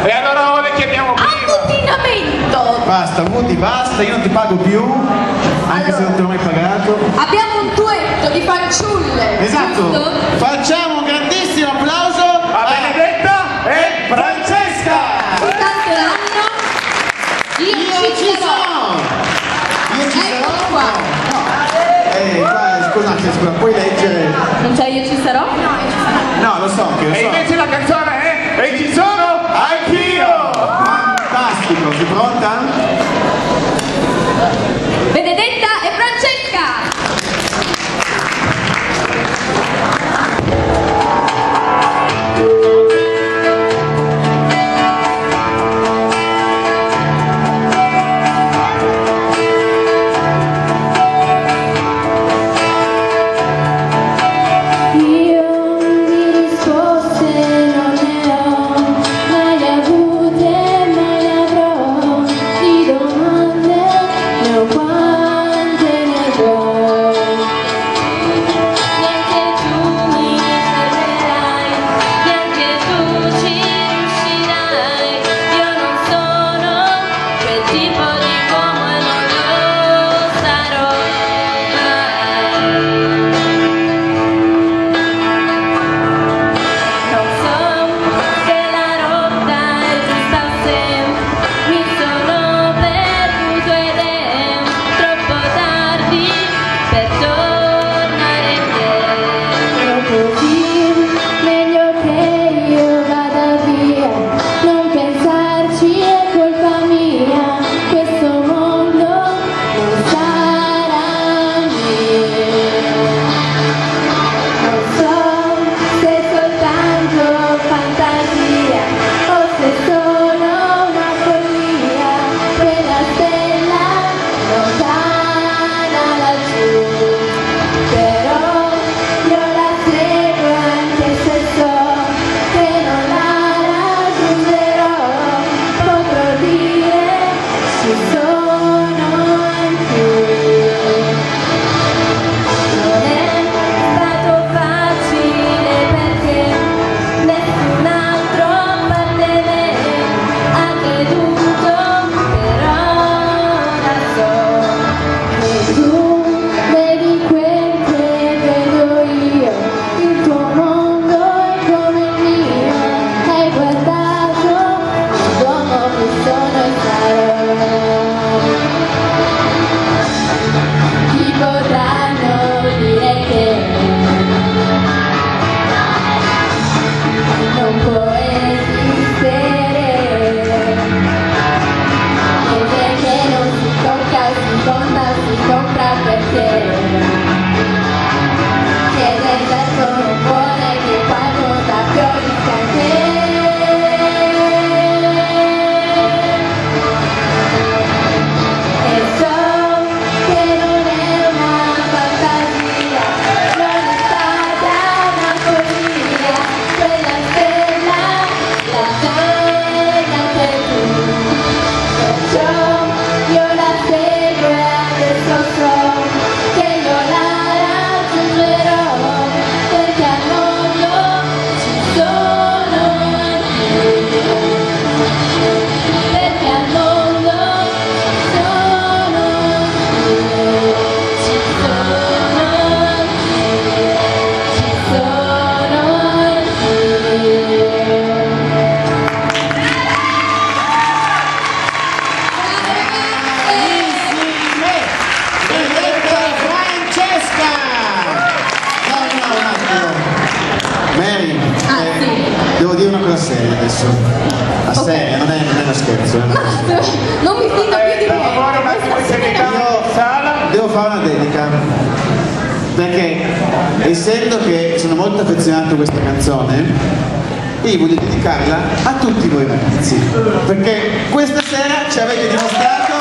E allora le chiamiamo prima. Ammutinamento! Basta, Woody, basta, io non ti pago più, anche se non ti ho mai pagato. Abbiamo un duetto di fanciulle. Esatto, Giusto? facciamo un grandissimo applauso A Benedetta e Francesca! Ci canteranno Io ci sarò. Io ci Ecco sarò. qua. Qua, scusate, scusa, puoi leggere? Non c'è Io ci sarò? No, lo so, che lo E so. invece la canzone è E ci sono anch'io! Fantastico, sei pronta? Benedetta e Francesca! adesso. A seria, non è uno scherzo. Non mi fido più di me. Devo fare una dedica, perché essendo che sono molto affezionato a questa canzone, io voglio dedicarla a tutti voi ragazzi, perché questa sera ci avete dimostrato